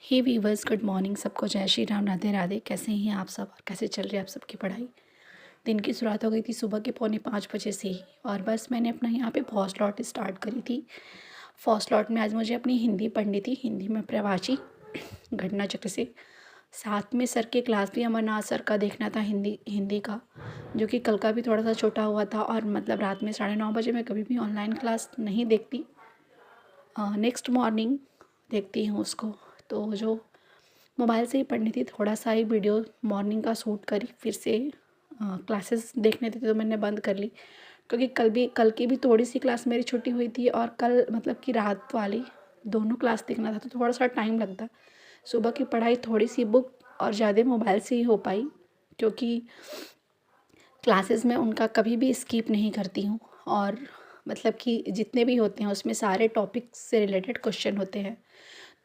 हे viewers, good morning सबको। जय श्री राम, राधे राधे। कैसे हैं आप सब और कैसे चल रही है आप सबकी पढ़ाई? दिन की शुरुआत हो गई थी सुबह के 4:45 से ही, और बस मैंने अपना यहाँ पे फर्स्ट लॉट स्टार्ट करी थी। फर्स्ट लॉट में आज मुझे अपनी हिंदी पढ़नी थी, हिंदी में प्रवाची घटना चक्र से। साथ में सर के क्लास भी अमरनाथ सर का देखना था, हिंदी हिंदी का, जो कि कल का भी थोड़ा सा छोटा हुआ था। और मतलब रात में 9:30 बजे मैं कभी भी ऑनलाइन क्लास नहीं देखती, नेक्स्ट मॉर्निंग देखती हूँ उसको। तो जो मोबाइल से ही पढ़नी थी, थोड़ा सा ही वीडियो मॉर्निंग का शूट करी, फिर से क्लासेस देखने थी तो मैंने बंद कर ली, क्योंकि कल की भी थोड़ी सी क्लास मेरी छुट्टी हुई थी, और कल मतलब कि रात वाली दोनों क्लास देखना था तो थोड़ा सा टाइम लगता। सुबह की पढ़ाई थोड़ी सी बुक और ज़्यादा मोबाइल से ही हो पाई, क्योंकि क्लासेस में उनका कभी भी स्किप नहीं करती हूँ। और मतलब कि जितने भी होते हैं उसमें सारे टॉपिक्स से रिलेटेड क्वेश्चन होते हैं।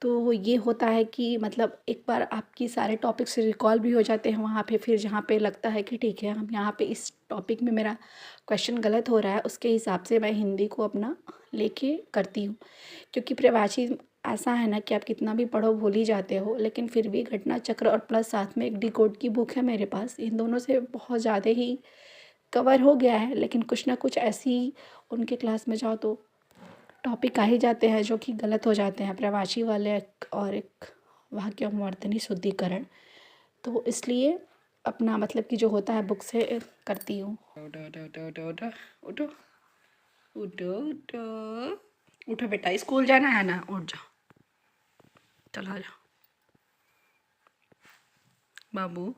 तो ये होता है कि मतलब एक बार आपकी सारे टॉपिक्स रिकॉल भी हो जाते हैं वहाँ पे, फिर जहाँ पे लगता है कि ठीक है हम यहाँ पे इस टॉपिक में मेरा क्वेश्चन गलत हो रहा है, उसके हिसाब से मैं हिंदी को अपना लेके करती हूँ। क्योंकि प्रवाची ऐसा है ना कि आप कितना भी पढ़ो भूल ही जाते हो, लेकिन फिर भी घटना चक्र और प्लस साथ में एक डिकोड की बुक है मेरे पास, इन दोनों से बहुत ज़्यादा ही कवर हो गया है। लेकिन कुछ ना कुछ ऐसी उनके क्लास में जाओ तो टॉपिक आ ही जाते हैं जो कि गलत हो जाते हैं, प्रवासी वाले और एक वाक्यवर्तनी शुद्धिकरण। तो इसलिए अपना मतलब कि जो होता है बुक से करती हूँ। उठो उठो उठो उठो उठो उठो उठो उठो उठो बेटा, स्कूल जाना है ना, उठ जाओ, चला जाओ बाबू।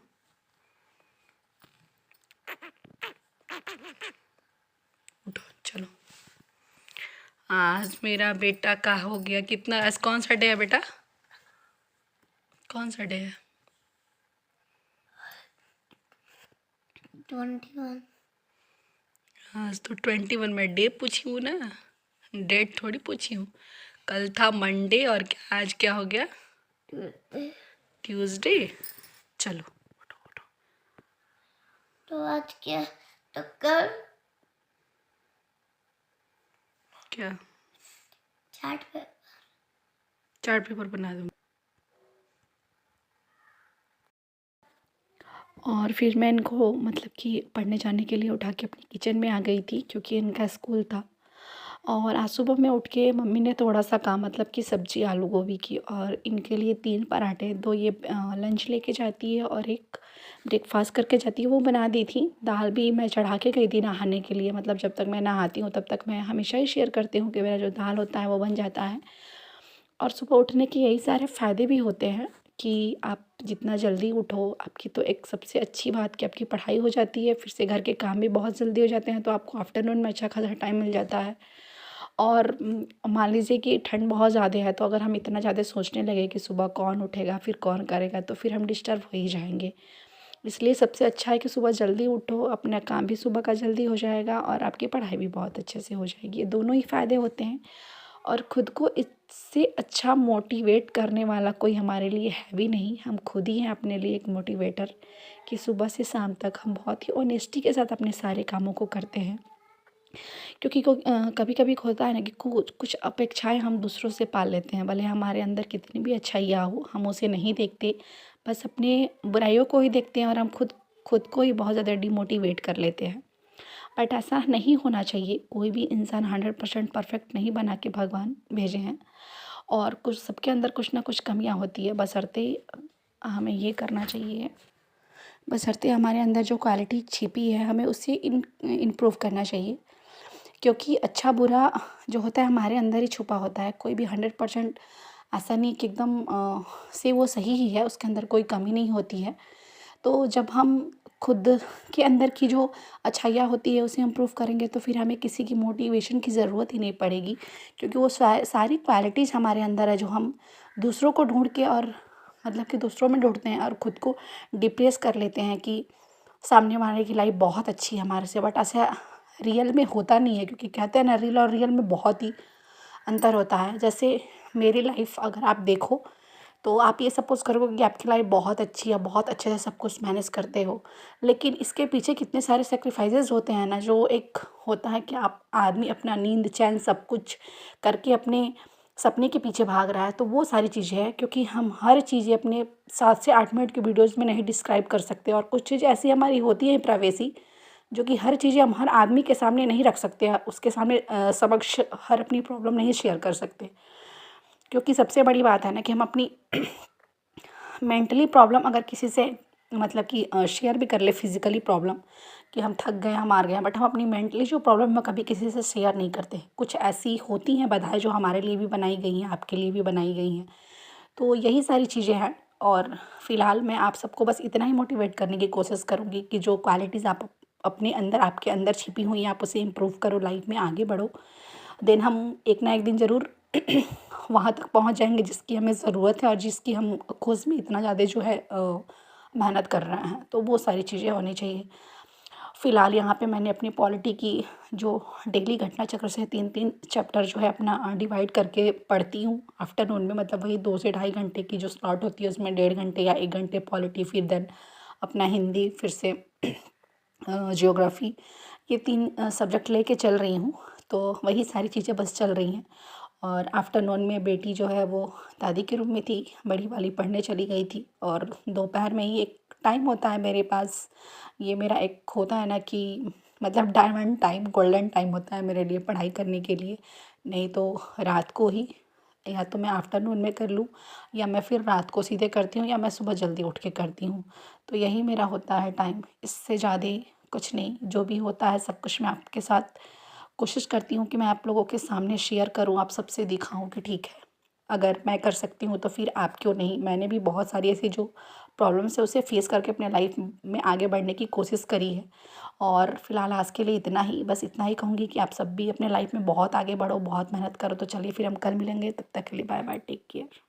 उठो चलो। आज मेरा बेटा का हो गया कितना, आज कौन सा डे है बेटा, कौन सा डे है? 21। आज तो 21। मैं डे पूछी हूँ ना, डेट थोड़ी पूछी हूँ। कल था मंडे और क्या आज क्या हो गया, ट्यूसडे। चलो उठो उठो। तो आज क्या, तो कल क्या चार्ट पे चार्ट पेपर बना दूँ। और फिर मैं इनको मतलब कि पढ़ने जाने के लिए उठा के अपनी किचन में आ गई थी, क्योंकि इनका स्कूल था। और आज सुबह में उठ के मम्मी ने थोड़ा सा काम मतलब कि सब्जी आलू गोभी की, और इनके लिए 3 पराठे, 2 ये लंच लेके जाती है और एक ब्रेकफास्ट करके जाती है, वो बना दी थी। दाल भी मैं चढ़ा के गई थी नहाने के लिए, मतलब जब तक मैं नहाती हूँ तब तक मैं हमेशा ही शेयर करती हूँ कि मेरा जो दाल होता है वो बन जाता है। और सुबह उठने के यही सारे फ़ायदे भी होते हैं कि आप जितना जल्दी उठो, आपकी तो एक सबसे अच्छी बात कि आपकी पढ़ाई हो जाती है, फिर से घर के काम भी बहुत जल्दी हो जाते हैं, तो आपको आफ्टरनून में अच्छा खासा टाइम मिल जाता है। और मान लीजिए कि ठंड बहुत ज़्यादा है, तो अगर हम इतना ज़्यादा सोचने लगे कि सुबह कौन उठेगा फिर कौन करेगा, तो फिर हम डिस्टर्ब हो ही जाएंगे। इसलिए सबसे अच्छा है कि सुबह जल्दी उठो, अपना काम भी सुबह का जल्दी हो जाएगा और आपकी पढ़ाई भी बहुत अच्छे से हो जाएगी। ये दोनों ही फ़ायदे होते हैं। और ख़ुद को इससे अच्छा मोटिवेट करने वाला कोई हमारे लिए है भी नहीं, हम खुद ही हैं अपने लिए एक मोटिवेटर, कि सुबह से शाम तक हम बहुत ही ऑनेस्टी के साथ अपने सारे कामों को करते हैं। क्योंकि कभी कभी होता है ना कि कुछ कुछ अपेक्षाएं हम दूसरों से पाल लेते हैं, भले हमारे अंदर कितनी भी अच्छाइयाँ हो, हम उसे नहीं देखते, बस अपने बुराइयों को ही देखते हैं, और हम खुद खुद को ही बहुत ज़्यादा डिमोटिवेट कर लेते हैं। बट ऐसा नहीं होना चाहिए, कोई भी इंसान 100% परफेक्ट नहीं बना के भगवान भेजे हैं, और कुछ सबके अंदर कुछ ना कुछ कमियां होती है, बशर्ते हमें ये करना चाहिए, बशर्ते हमारे अंदर जो क्वालिटी छिपी है हमें उसे इम्प्रूव करना चाहिए। क्योंकि अच्छा बुरा जो होता है हमारे अंदर ही छुपा होता है, कोई भी 100% ऐसा नहीं कि एकदम से वो सही ही है, उसके अंदर कोई कमी नहीं होती है। तो जब हम खुद के अंदर की जो अच्छाइयाँ होती है उसे इम्प्रूव करेंगे, तो फिर हमें किसी की मोटिवेशन की ज़रूरत ही नहीं पड़ेगी, क्योंकि वो सारी क्वालिटीज़ हमारे अंदर है जो हम दूसरों को ढूंढ के, और मतलब कि दूसरों में ढूंढते हैं और ख़ुद को डिप्रेस कर लेते हैं कि सामने वाले की लाइफ बहुत अच्छी है हमारे से। बट ऐसा रियल में होता नहीं है, क्योंकि कहते हैं ना, रियल और रियल में बहुत ही अंतर होता है। जैसे मेरी लाइफ अगर आप देखो तो आप ये सपोज़ करोगे कि आपकी लाइफ बहुत अच्छी है, बहुत अच्छे से सब कुछ मैनेज करते हो, लेकिन इसके पीछे कितने सारे सेक्रीफाइसेस होते हैं ना, जो एक होता है कि आप आदमी अपना नींद चैन सब कुछ करके अपने सपने के पीछे भाग रहा है, तो वो सारी चीज़ें हैं। क्योंकि हम हर चीज़ें अपने 7 से 8 मिनट की वीडियोज़ में नहीं डिस्क्राइब कर सकते, और कुछ चीज़ें ऐसी हमारी होती हैं प्राइवेसी, जो कि हर चीज़ें हम हर आदमी के सामने नहीं रख सकते हैं, उसके सामने समक्ष हर अपनी प्रॉब्लम नहीं शेयर कर सकते। क्योंकि सबसे बड़ी बात है ना कि हम अपनी मेंटली प्रॉब्लम अगर किसी से मतलब कि शेयर भी कर ले, फिज़िकली प्रॉब्लम कि हम थक गए, हम हार गए हैं, बट हम अपनी मेंटली जो प्रॉब्लम है कभी किसी से शेयर नहीं करते। कुछ ऐसी होती हैं बाधाएँ जो हमारे लिए भी बनाई गई हैं, आपके लिए भी बनाई गई हैं। तो यही सारी चीज़ें हैं, और फ़िलहाल मैं आप सबको बस इतना ही मोटिवेट करने की कोशिश करूँगी कि जो क्वालिटीज़ आप अपने अंदर, आपके अंदर छिपी हुई हैं, आप उसे इम्प्रूव करो, लाइफ़ में आगे बढ़ो। देन हम एक ना एक दिन ज़रूर वहाँ तक पहुँच जाएँगे जिसकी हमें ज़रूरत है, और जिसकी हम खोज में इतना ज़्यादा जो है मेहनत कर रहे हैं। तो वो सारी चीज़ें होनी चाहिए। फ़िलहाल यहाँ पे मैंने अपनी पॉलिटी की जो डेली घटना चक्र से 3-3 चैप्टर जो है अपना डिवाइड करके पढ़ती हूँ आफ्टरनून में, मतलब वही 2 से ढाई घंटे की जो स्लॉट होती है उसमें 1.5 घंटे या 1 घंटे पॉलिटी, फिर देन अपना हिंदी, फिर से ज्योग्राफ़ी, ये 3 सब्जेक्ट लेके चल रही हूँ। तो वही सारी चीज़ें बस चल रही हैं। और आफ्टरनून में बेटी जो है वो दादी के रूम में थी, बड़ी वाली पढ़ने चली गई थी, और दोपहर में ही एक टाइम होता है मेरे पास, ये मेरा एक होता है ना कि मतलब डायमंड टाइम, गोल्डन टाइम होता है मेरे लिए पढ़ाई करने के लिए। नहीं तो रात को ही, या तो मैं आफ्टरनून में कर लूँ, या मैं फिर रात को सीधे करती हूँ, या मैं सुबह जल्दी उठ के करती हूँ। तो यही मेरा होता है टाइम, इससे ज़्यादा कुछ नहीं। जो भी होता है सब कुछ मैं आपके साथ कोशिश करती हूँ कि मैं आप लोगों के सामने शेयर करूँ, आप सबसे दिखाऊँ कि ठीक है, अगर मैं कर सकती हूँ तो फिर आप क्यों नहीं। मैंने भी बहुत सारी ऐसी जो प्रॉब्लम्स है उसे फेस करके अपने लाइफ में आगे बढ़ने की कोशिश करी है। और फिलहाल आज के लिए इतना ही, बस इतना ही कहूँगी कि आप सब भी अपने लाइफ में बहुत आगे बढ़ो, बहुत मेहनत करो। तो चलिए फिर हम कल मिलेंगे, तब तक के लिए बाय बाय, टेक केयर।